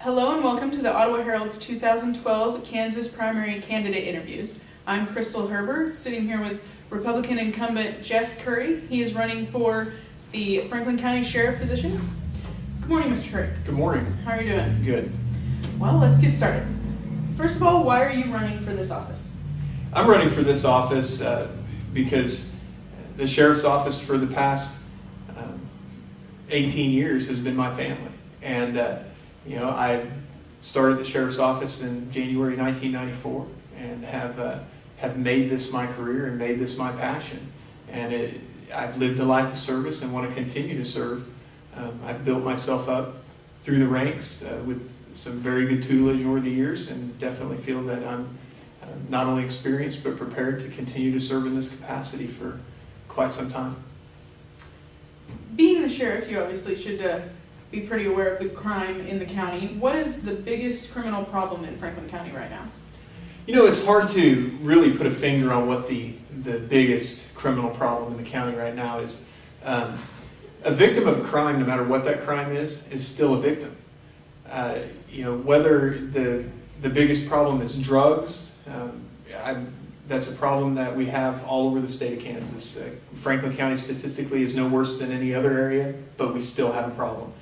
Hello and welcome to the Ottawa Herald's 2012 Kansas primary candidate interviews. I'm Crystal Herber, sitting here with Republican incumbent Jeff Curry. He is running for the Franklin County Sheriff position. Good morning, Mr. Curry. Good morning. How are you doing? Good. Well, let's get started. First of all, why are you running for this office? I'm running for this office because the sheriff's office for the past 18 years has been my family. And I started the sheriff's office in January 1994 and have made this my career and made this my passion. And I've lived a life of service and want to continue to serve. I've built myself up through the ranks with some very good tutelage over the years, and definitely feel that I'm not only experienced but prepared to continue to serve in this capacity for quite some time. Being the sheriff, you obviously should be pretty aware of the crime in the county. What is the biggest criminal problem in Franklin County right now? You know, it's hard to really put a finger on what the biggest criminal problem in the county right now is. A victim of a crime, no matter what that crime is still a victim. Whether the biggest problem is drugs, that's a problem that we have all over the state of Kansas. Franklin County statistically is no worse than any other area, but we still have a problem.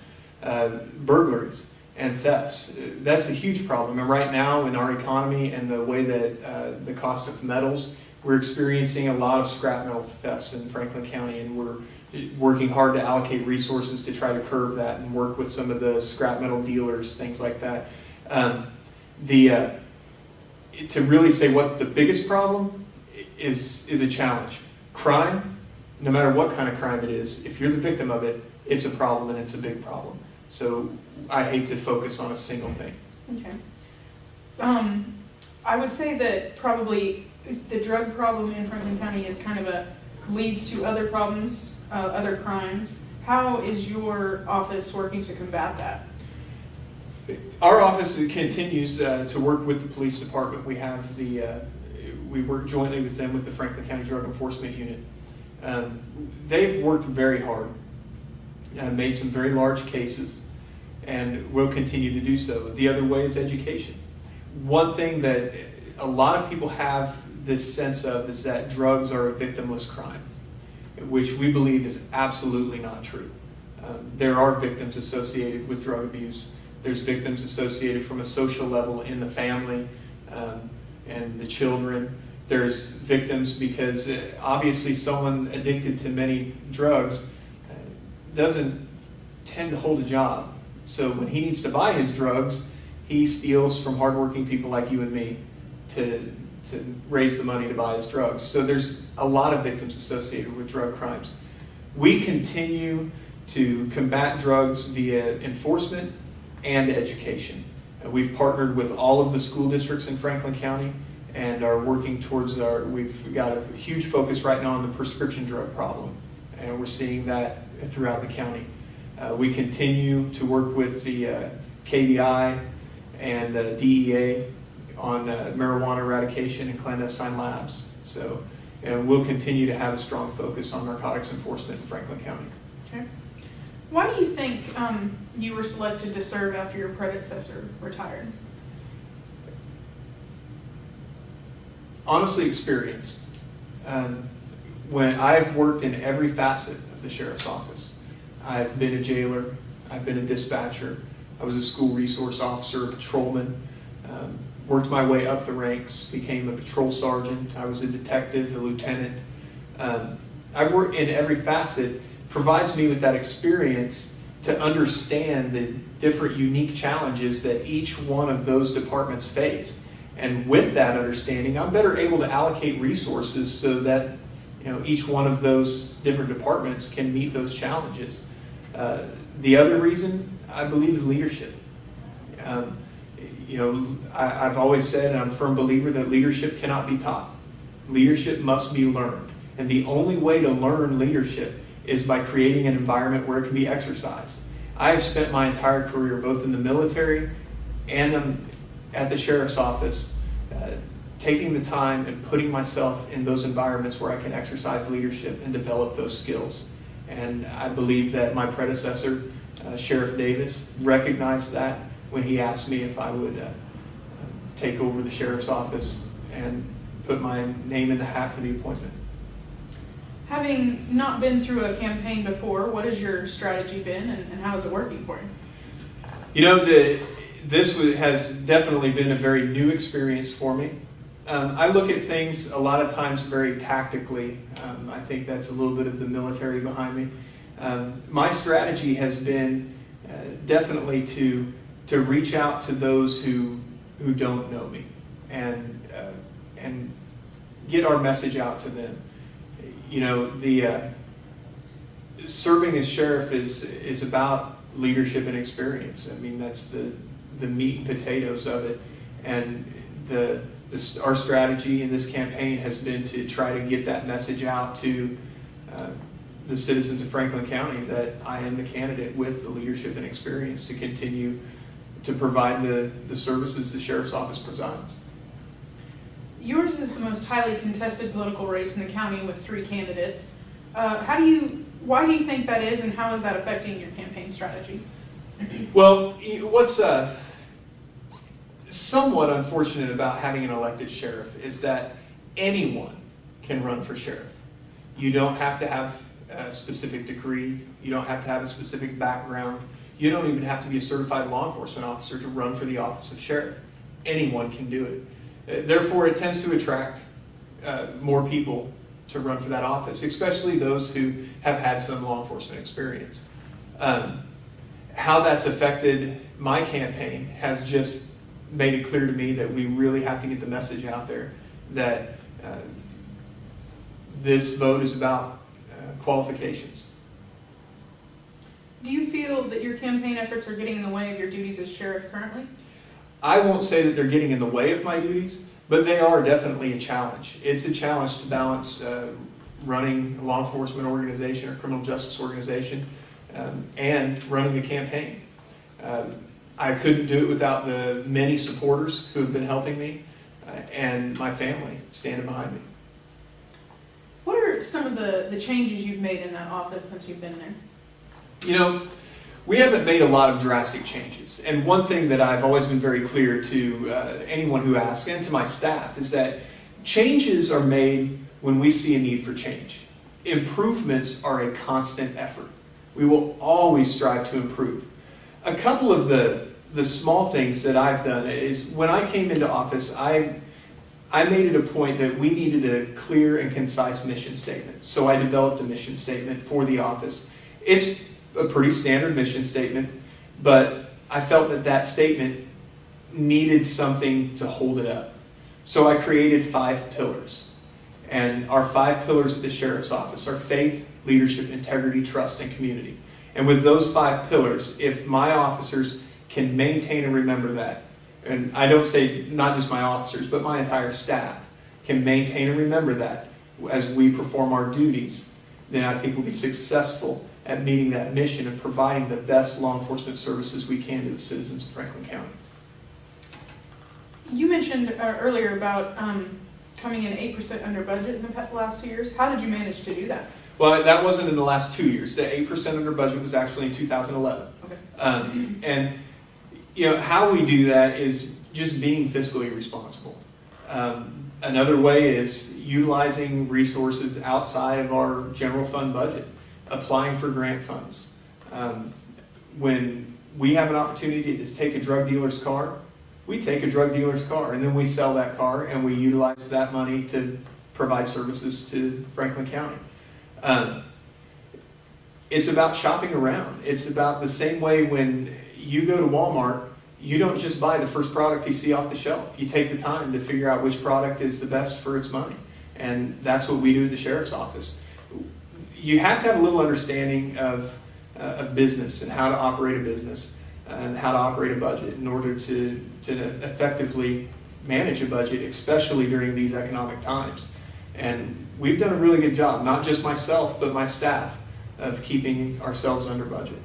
Burglaries and thefts, that's a huge problem. And right now in our economy and the way that the cost of metals, we're experiencing a lot of scrap metal thefts in Franklin County, and we're working hard to allocate resources to try to curb that and work with some of the scrap metal dealers, things like that. To really say what's the biggest problem is a challenge. Crime, no matter what kind of crime it is, if you're the victim of it, it's a problem, and it's a big problem. So I hate to focus on a single thing. Okay. I would say that probably the drug problem in Franklin County is kind of leads to other problems, other crimes. How is your office working to combat that? Our office continues to work with the police department. We work jointly with them with the Franklin County Drug Enforcement Unit. They've worked very hard, made some very large cases, and will continue to do so. The other way is education. One thing that a lot of people have this sense of is that drugs are a victimless crime, which we believe is absolutely not true. There are victims associated with drug abuse. There's victims associated from a social level in the family and the children. There's victims because obviously someone addicted to many drugs doesn't tend to hold a job. So when he needs to buy his drugs, he steals from hardworking people like you and me to raise the money to buy his drugs. So there's a lot of victims associated with drug crimes. We continue to combat drugs via enforcement and education. We've partnered with all of the school districts in Franklin County and are working towards we've got a huge focus right now on the prescription drug problem, and we're seeing that throughout the county. We continue to work with the KBI and DEA on marijuana eradication and clandestine labs. So we'll continue to have a strong focus on narcotics enforcement in Franklin County. Okay. Why do you think you were selected to serve after your predecessor retired? Honestly, experience. When I've worked in every facet of the sheriff's office. I've been a jailer, I've been a dispatcher, I was a school resource officer, a patrolman, worked my way up the ranks, became a patrol sergeant, I was a detective, a lieutenant. I've worked in every facet. Provides me with that experience to understand the different unique challenges that each one of those departments face. And with that understanding, I'm better able to allocate resources so that each one of those different departments can meet those challenges. The other reason, I believe, is leadership. I've always said, and I'm a firm believer, that leadership cannot be taught. Leadership must be learned. And the only way to learn leadership is by creating an environment where it can be exercised. I have spent my entire career, both in the military and at the sheriff's office, taking the time and putting myself in those environments where I can exercise leadership and develop those skills. And I believe that my predecessor, Sheriff Davis, recognized that when he asked me if I would take over the sheriff's office and put my name in the hat for the appointment. Having not been through a campaign before, what has your strategy been, and how is it working for you? You know, has definitely been a very new experience for me. I look at things a lot of times very tactically. I think that's a little bit of the military behind me. My strategy has been definitely to reach out to those who don't know me and get our message out to them. You know, the serving as sheriff is about leadership and experience. I mean, that's the meat and potatoes of it. And our strategy in this campaign has been to try to get that message out to the citizens of Franklin County that I am the candidate with the leadership and experience to continue to provide the services the sheriff's office provides. Yours is the most highly contested political race in the county with 3 candidates. Why do you think that is, and how is that affecting your campaign strategy? Well, what's somewhat unfortunate about having an elected sheriff is that anyone can run for sheriff. You don't have to have a specific degree. You don't have to have a specific background. You don't even have to be a certified law enforcement officer to run for the office of sheriff. Anyone can do it. Therefore, it tends to attract more people to run for that office, especially those who have had some law enforcement experience. How that's affected my campaign has just made it clear to me that we really have to get the message out there that this vote is about qualifications. Do you feel that your campaign efforts are getting in the way of your duties as sheriff currently? I won't say that they're getting in the way of my duties, but they are definitely a challenge. It's a challenge to balance running a law enforcement organization or criminal justice organization and running a campaign. I couldn't do it without the many supporters who have been helping me and my family standing behind me. What are some of the changes you've made in that office since you've been there? You know, we haven't made a lot of drastic changes. And one thing that I've always been very clear to anyone who asks and to my staff is that changes are made when we see a need for change. Improvements are a constant effort. We will always strive to improve. A couple of the small things that I've done is when I came into office, I made it a point that we needed a clear and concise mission statement. So I developed a mission statement for the office. It's a pretty standard mission statement, but I felt that statement needed something to hold it up. So I created 5 pillars. And our 5 pillars at the sheriff's office are faith, leadership, integrity, trust, and community. And with those 5 pillars, if my officers can maintain and remember that, and I don't say not just my officers, but my entire staff can maintain and remember that as we perform our duties, then I think we'll be successful at meeting that mission of providing the best law enforcement services we can to the citizens of Franklin County. You mentioned earlier about coming in 8% under budget in the last 2 years. How did you manage to do that? Well, that wasn't in the last 2 years. The 8% under budget was actually in 2011. Okay. And you know how we do that is just being fiscally responsible. Another way is utilizing resources outside of our general fund budget, applying for grant funds. When we have an opportunity to take a drug dealer's car, we take a drug dealer's car and then we sell that car and we utilize that money to provide services to Franklin County. It's about shopping around. It's about the same way when you go to Walmart, you don't just buy the first product you see off the shelf. You take the time to figure out which product is the best for its money. And that's what we do at the sheriff's office. You have to have a little understanding of business and how to operate a business and how to operate a budget in order to effectively manage a budget, especially during these economic times. And we've done a really good job, not just myself, but my staff, of keeping ourselves under budget.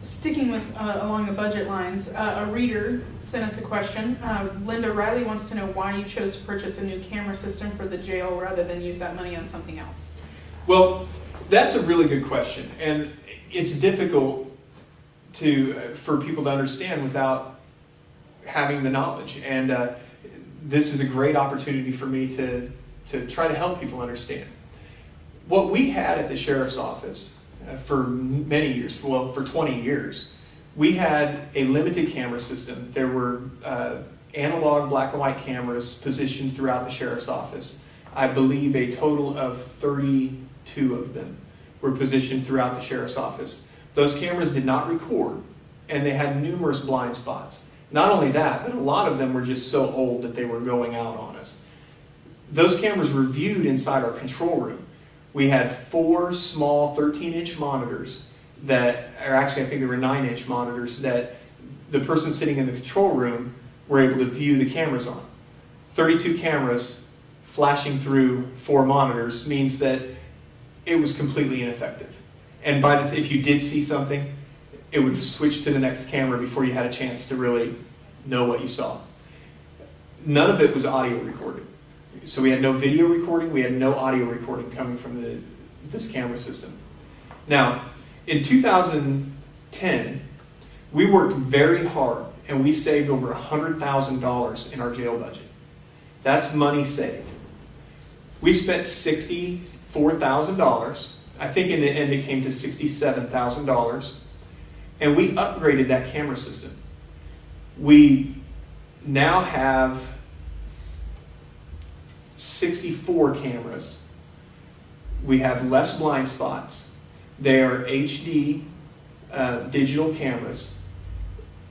Sticking with along the budget lines, a reader sent us a question. Linda Riley wants to know why you chose to purchase a new camera system for the jail rather than use that money on something else. Well, that's a really good question, and it's difficult for people to understand without having the knowledge. And this is a great opportunity for me to try to help people understand. What we had at the sheriff's office for many years, well, for 20 years, we had a limited camera system. There were analog black and white cameras positioned throughout the sheriff's office. I believe a total of 32 of them were positioned throughout the sheriff's office. Those cameras did not record, and they had numerous blind spots. Not only that, but a lot of them were just so old that they were going out on us. Those cameras were viewed inside our control room. We had 4 small 13-inch monitors that, or actually I think there were 9-inch monitors that the person sitting in the control room were able to view the cameras on. 32 cameras flashing through 4 monitors means that it was completely ineffective. And if you did see something, it would switch to the next camera before you had a chance to really know what you saw. None of it was audio recorded. So we had no video recording, we had no audio recording coming from this camera system. Now, in 2010, we worked very hard and we saved over $100,000 in our jail budget. That's money saved. We spent $64,000. I think in the end it came to $67,000. And we upgraded that camera system. We now have 64 cameras. We have less blind spots. They are HD digital cameras.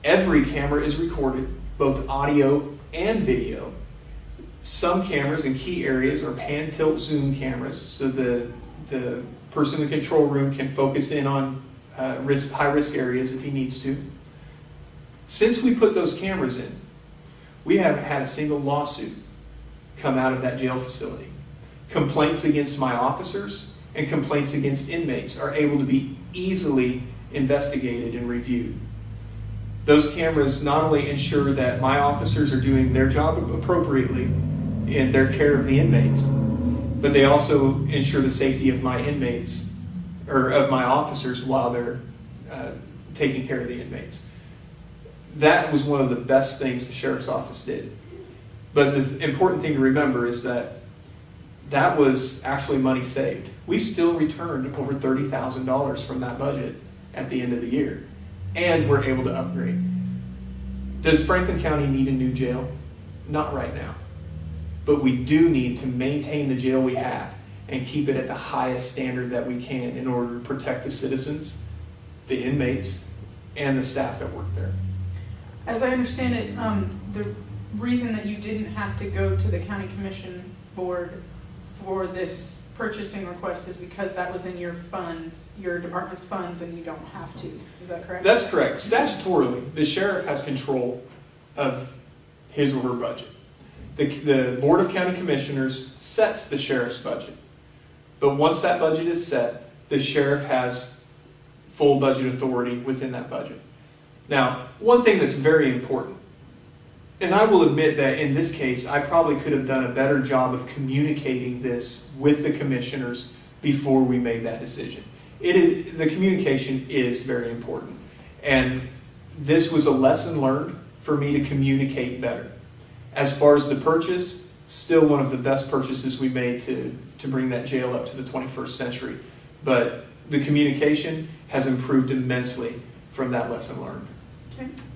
Every camera is recorded, both audio and video. Some cameras in key areas are pan, tilt, zoom cameras, so the person in the control room can focus in on high-risk areas if he needs to. Since we put those cameras in, we haven't had a single lawsuit come out of that jail facility. Complaints against my officers and complaints against inmates are able to be easily investigated and reviewed. Those cameras not only ensure that my officers are doing their job appropriately in their care of the inmates, but they also ensure the safety of my inmates, or of my officers while they're taking care of the inmates. That was one of the best things the sheriff's office did. But the important thing to remember is that that was actually money saved. We still returned over $30,000 from that budget at the end of the year, and we're able to upgrade. Does Franklin County need a new jail? Not right now. But we do need to maintain the jail we have and keep it at the highest standard that we can in order to protect the citizens, the inmates, and the staff that work there. As I understand it, the reason that you didn't have to go to the county commission board for this purchasing request is because that was in your fund, your department's funds, and you don't have to. Is that correct? That's correct. Statutorily, the sheriff has control of his or her budget. The Board of County Commissioners sets the sheriff's budget. But once that budget is set, the sheriff has full budget authority within that budget. Now, one thing that's very important, and I will admit that in this case, I probably could have done a better job of communicating this with the commissioners before we made that decision. The communication is very important. And this was a lesson learned for me to communicate better. As far as the purchase, still one of the best purchases we made to bring that jail up to the 21st century. But the communication has improved immensely from that lesson learned.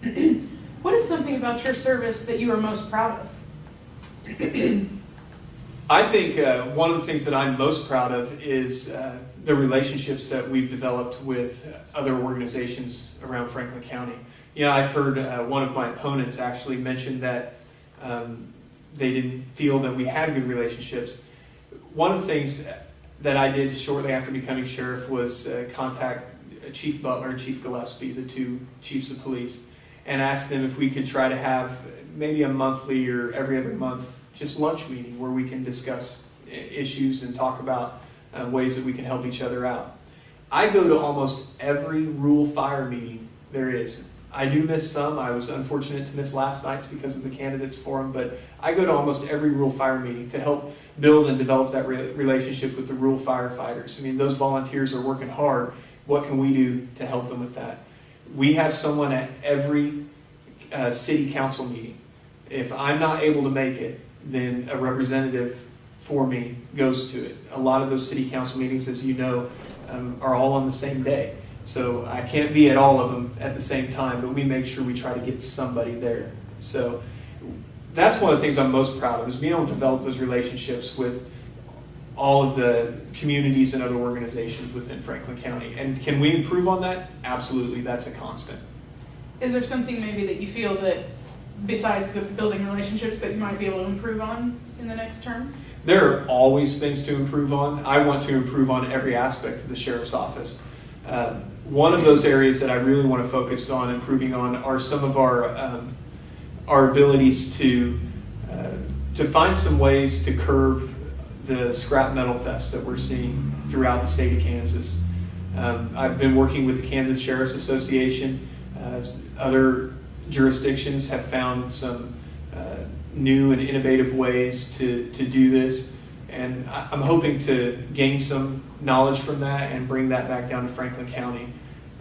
Okay. What is something about your service that you are most proud of? I think one of the things that I'm most proud of is the relationships that we've developed with other organizations around Franklin County. Yeah, I've heard one of my opponents actually mention that they didn't feel that we had good relationships. One of the things that I did shortly after becoming sheriff was contact Chief Butler and Chief Gillespie, the two chiefs of police, and ask them if we could try to have maybe a monthly or every other month just lunch meeting where we can discuss issues and talk about ways that we can help each other out. I go to almost every rural fire meeting there is. I do miss some. I was unfortunate to miss last night's because of the candidates forum, but I go to almost every rural fire meeting to help build and develop that relationship with the rural firefighters. I mean, those volunteers are working hard. What can we do to help them with that? We have someone at every city council meeting. If I'm not able to make it, then a representative for me goes to it. A lot of those city council meetings, as you know, are all on the same day. So I can't be at all of them at the same time, but we make sure we try to get somebody there. So that's one of the things I'm most proud of, is being able to develop those relationships with all of the communities and other organizations within Franklin County. And can we improve on that? Absolutely, that's a constant. Is there something maybe that you feel that, besides the building relationships, that you might be able to improve on in the next term? There are always things to improve on. I want to improve on every aspect of the sheriff's office. One of those areas that I really want to focus on improving on are some of our abilities to find some ways to curb the scrap metal thefts that we're seeing throughout the state of Kansas. I've been working with the Kansas Sheriff's Association. Other jurisdictions have found some new and innovative ways to do this, and I'm hoping to gain some knowledge from that and bring that back down to Franklin County.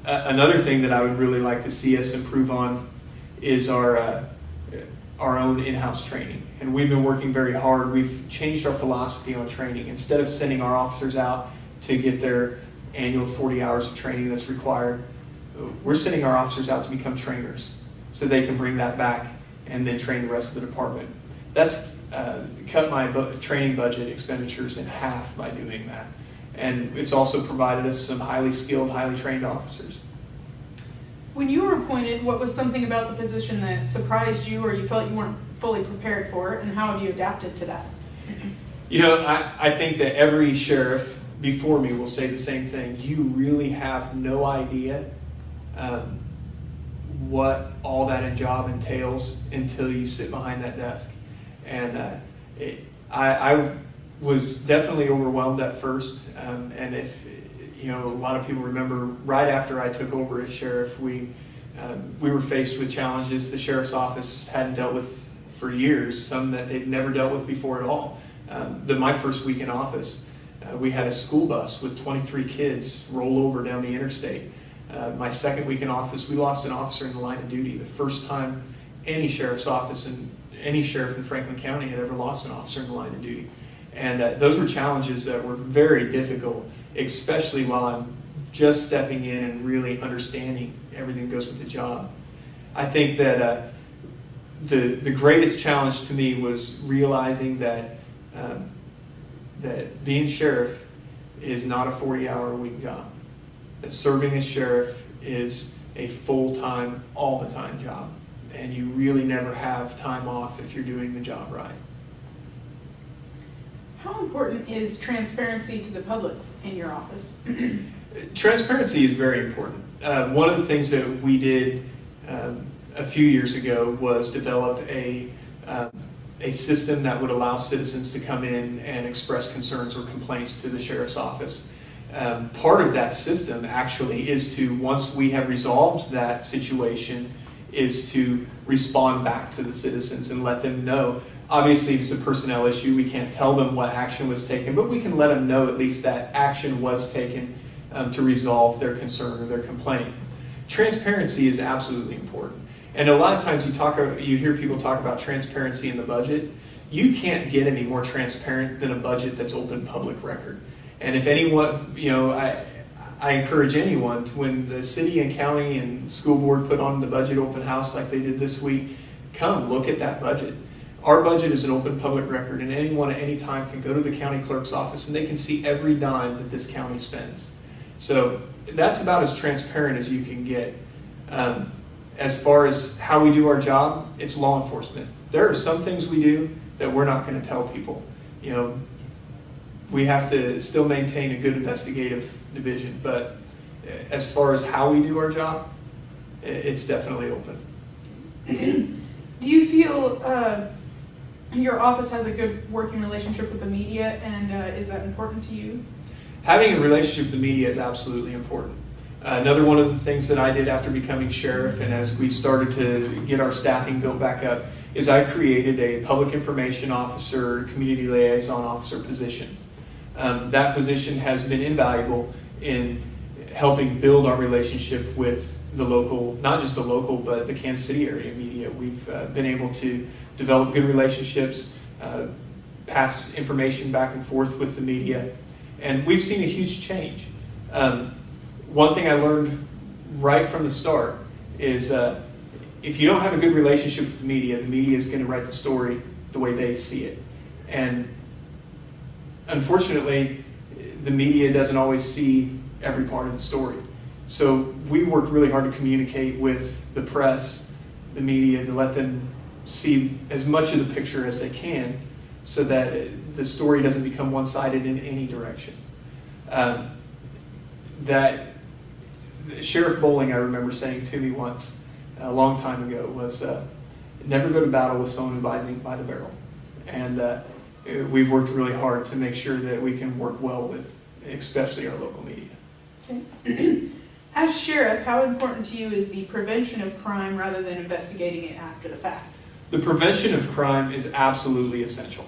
Another thing that I would really like to see us improve on is our own in-house training, and we've been working very hard. We've changed our philosophy on training. Instead of sending our officers out to get their annual 40 hours of training that's required, we're sending our officers out to become trainers so they can bring that back and then train the rest of the department. That's cut my training budget expenditures in half by doing that. And it's also provided us some highly skilled, highly trained officers. When you were appointed, what was something about the position that surprised you or you felt you weren't fully prepared for, and how have you adapted to that? You know, I think that every sheriff before me will say the same thing. You really have no idea what all that job entails until you sit behind that desk. And I was definitely overwhelmed at first. And if you know, a lot of people remember right after I took over as sheriff, we were faced with challenges the sheriff's office hadn't dealt with for years, some that they'd never dealt with before at all. My first week in office, we had a school bus with 23 kids roll over down the interstate. My second week in office, we lost an officer in the line of duty. The first time any sheriff's office and any sheriff in Franklin County had ever lost an officer in the line of duty. And those were challenges that were very difficult, especially while I'm just stepping in and really understanding everything that goes with the job. I think that the greatest challenge to me was realizing that that being sheriff is not a 40-hour-a-week job. That serving as sheriff is a full-time, all-the-time job. And you really never have time off if you're doing the job right. How important is transparency to the public in your office? Transparency is very important. One of the things that we did a few years ago was develop a system that would allow citizens to come in and express concerns or complaints to the sheriff's office. Part of that system actually is to, once we have resolved that situation, is to respond back to the citizens and let them know. Obviously, if it's a personnel issue, we can't tell them what action was taken, but we can let them know at least that action was taken to resolve their concern or their complaint. Transparency is absolutely important. And a lot of times you hear people talk about transparency in the budget. You can't get any more transparent than a budget that's open public record. And if anyone, you know, I encourage anyone to, when the city and county and school board put on the budget open house like they did this week, come look at that budget. Our budget is an open public record, and anyone at any time can go to the county clerk's office and they can see every dime that this county spends. So that's about as transparent as you can get. As far as how we do our job, it's law enforcement. There are some things we do that we're not going to tell people. You know, we have to still maintain a good investigative division, but as far as how we do our job, it's definitely open. Do you feel your office has a good working relationship with the media, and is that important to you? Having a relationship with the media is absolutely important. Another one of the things that I did after becoming sheriff, and as we started to get our staffing built back up, is I created a public information officer, community liaison officer position. That position has been invaluable in helping build our relationship with the local, not just the local, but the Kansas City area media. We've been able to develop good relationships, pass information back and forth with the media, and we've seen a huge change. One thing I learned right from the start is if you don't have a good relationship with the media is going to write the story the way they see it. And unfortunately, the media doesn't always see every part of the story. So we work really hard to communicate with the press, the media, to let them see as much of the picture as they can so that the story doesn't become one-sided in any direction. That Sheriff Bowling, I remember saying to me once, a long time ago, was never go to battle with someone who buys ink by the barrel. And we've worked really hard to make sure that we can work well with, especially our local media. Okay. As sheriff, how important to you is the prevention of crime rather than investigating it after the fact? The prevention of crime is absolutely essential.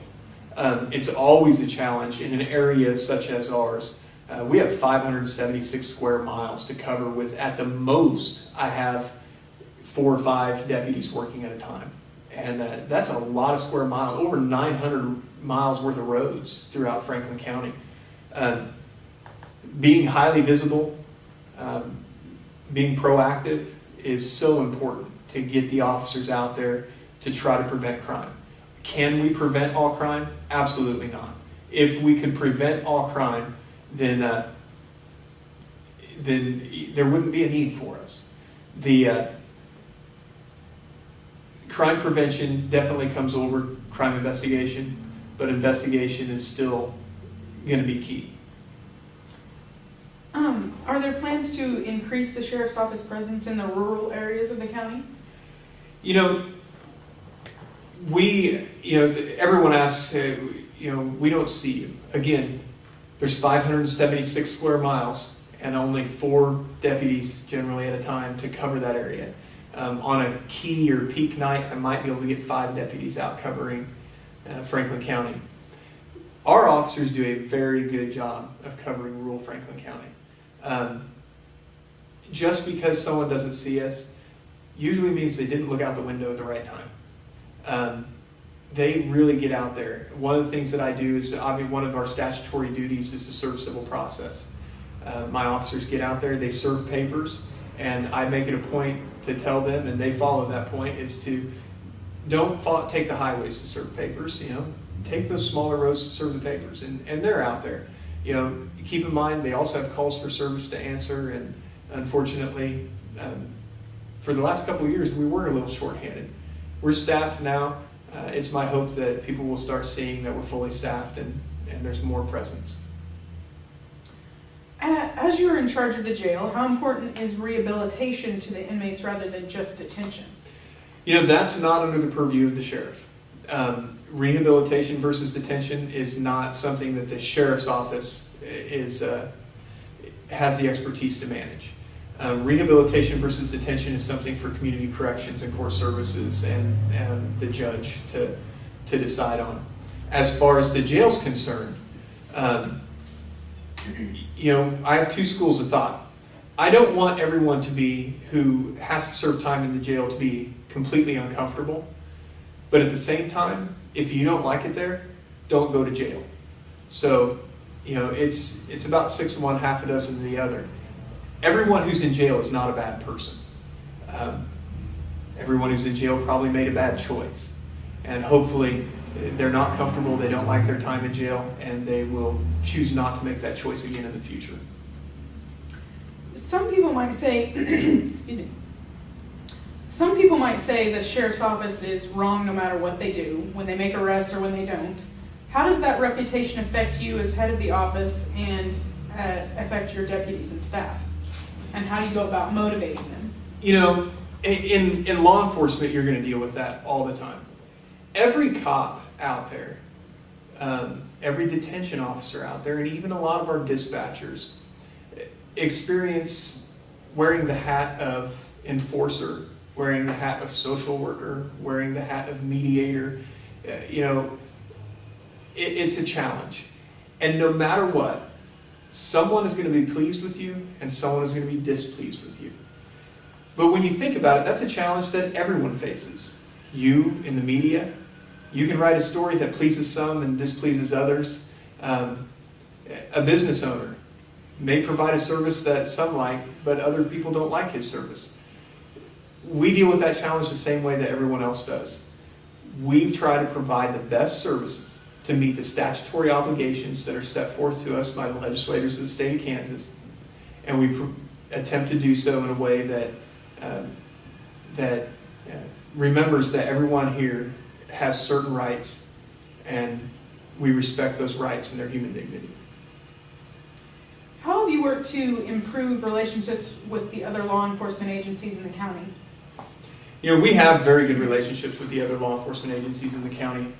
It's always a challenge in an area such as ours. We have 576 square miles to cover with, at the most, I have 4 or 5 deputies working at a time. And that's a lot of square miles, over 900 miles worth of roads throughout Franklin County. Being highly visible, being proactive is so important to get the officers out there to try to prevent crime. Can we prevent all crime? Absolutely not. If we could prevent all crime, then there wouldn't be a need for us. The crime prevention definitely comes over crime investigation, but investigation is still going to be key. Are there plans to increase the sheriff's office presence in the rural areas of the county? Everyone asks, we don't see you. Again, there's 576 square miles and only 4 deputies generally at a time to cover that area. On a key or peak night, I might be able to get 5 deputies out covering Franklin County. Our officers do a very good job of covering rural Franklin County. Just because someone doesn't see us usually means they didn't look out the window at the right time. They really get out there. One of the things that I do is, one of our statutory duties is to serve civil process. My officers get out there, they serve papers, and I make it a point to tell them, and they follow that point, is to don't take the highways to serve papers. Take those smaller roads to serve the papers, and they're out there. Keep in mind they also have calls for service to answer, and unfortunately, for the last couple of years, we were a little shorthanded. We're staffed now. It's my hope that people will start seeing that we're fully staffed and there's more presence. As you are in charge of the jail, how important is rehabilitation to the inmates rather than just detention? That's not under the purview of the sheriff. Rehabilitation versus detention is not something that the sheriff's office has the expertise to manage. Rehabilitation versus detention is something for community corrections and court services and the judge to decide on. As far as the jail's concerned, I have 2 schools of thought. I don't want everyone who has to serve time in the jail to be completely uncomfortable. But at the same time, if you don't like it there, don't go to jail. So, it's about 6 of one, half a dozen of the other. Everyone who's in jail is not a bad person. Everyone who's in jail probably made a bad choice. And hopefully they're not comfortable, they don't like their time in jail, and they will choose not to make that choice again in the future. Some people might say, excuse me. Some people might say the sheriff's office is wrong no matter what they do, when they make arrests or when they don't. How does that reputation affect you as head of the office and affect your deputies and staff? And how do you go about motivating them? In law enforcement, you're going to deal with that all the time. Every cop out there, every detention officer out there, and even a lot of our dispatchers experience wearing the hat of enforcer, wearing the hat of social worker, wearing the hat of mediator. It's a challenge. And no matter what, someone is going to be pleased with you and someone is going to be displeased with you. But when you think about it, that's a challenge that everyone faces. You in the media, you can write a story that pleases some and displeases others. A business owner may provide a service that some like, but other people don't like his service. We deal with that challenge the same way that everyone else does. We've tried to provide the best services to meet the statutory obligations that are set forth to us by the legislators of the state of Kansas, and we attempt to do so in a way that remembers that everyone here has certain rights, and we respect those rights and their human dignity. How have you worked to improve relationships with the other law enforcement agencies in the county? We have very good relationships with the other law enforcement agencies in the county.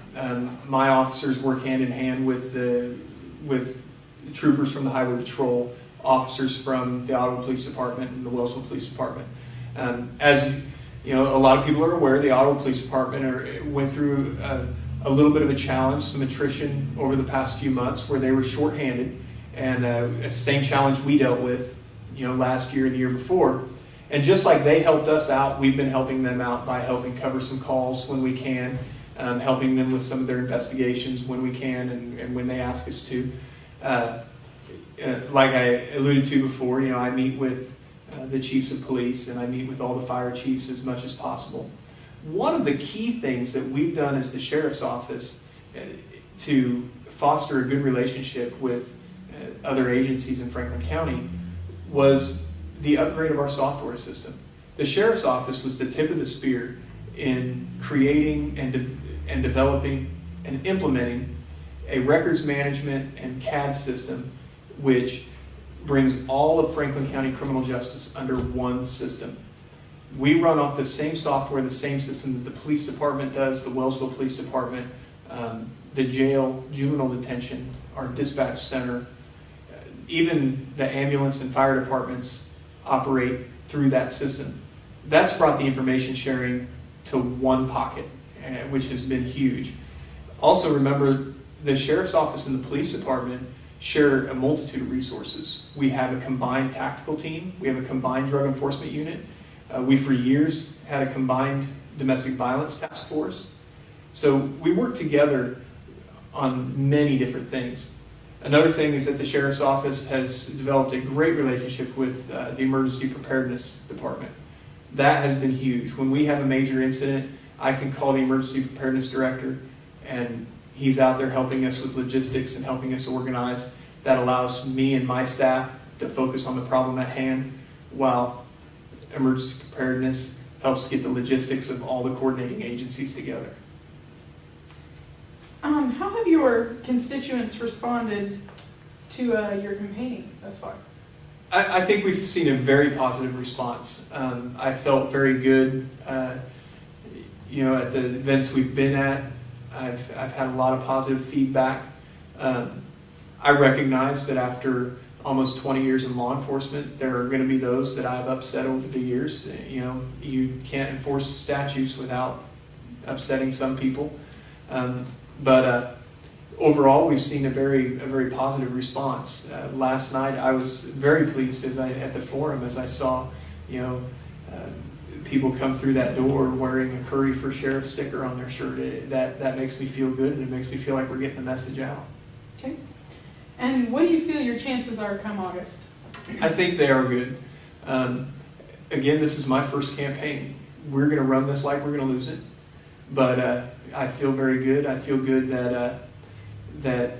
My officers work hand in hand with troopers from the Highway Patrol, officers from the Ottawa Police Department and the Wellsville Police Department. As a lot of people are aware, the Ottawa Police Department went through a little bit of a challenge, some attrition over the past few months where they were shorthanded, and the same challenge we dealt with last year and the year before. And just like they helped us out, we've been helping them out by helping cover some calls when we can, helping them with some of their investigations when we can and when they ask us to. Like I alluded to before, I meet with the chiefs of police and I meet with all the fire chiefs as much as possible. One of the key things that we've done as the sheriff's office to foster a good relationship with other agencies in Franklin County was the upgrade of our software system. The sheriff's office was the tip of the spear in creating and developing and implementing a records management and CAD system which brings all of Franklin County criminal justice under one system. We run off the same software, the same system that the police department does, the Wellsville Police Department, the jail, juvenile detention, our dispatch center, even the ambulance and fire departments operate through that system. That's brought the information sharing to one pocket, which has been huge. Also remember, the sheriff's office and the police department share a multitude of resources. We have a combined tactical team. We have a combined drug enforcement unit. We, for years, had a combined domestic violence task force. So we work together on many different things. Another thing is that the sheriff's office has developed a great relationship with the emergency preparedness department. That has been huge. When we have a major incident, I can call the emergency preparedness director and he's out there helping us with logistics and helping us organize. That allows me and my staff to focus on the problem at hand, while emergency preparedness helps get the logistics of all the coordinating agencies together. How have your constituents responded to your campaigning thus far? I think we've seen a very positive response. I felt very good, at the events we've been at. I've had a lot of positive feedback. I recognize that after almost 20 years in law enforcement, there are going to be those that I've upset over the years. You can't enforce statutes without upsetting some people. But overall, we've seen a very positive response. Last night, I was very pleased at the forum as I saw, people come through that door wearing a Curry for Sheriff sticker on their shirt. That makes me feel good, and it makes me feel like we're getting the message out. Okay. And what do you feel your chances are come August? I think they are good. Again, this is my first campaign. We're going to run this like we're going to lose it. But I feel very good. I feel good that the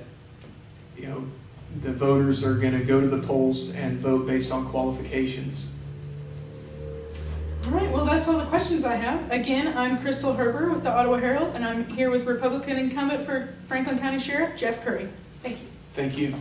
voters are going to go to the polls and vote based on qualifications. All right, well, that's all the questions I have. Again, I'm Crystal Herber with the Ottawa Herald, and I'm here with Republican incumbent for Franklin County Sheriff, Jeff Curry. Thank you. Thank you.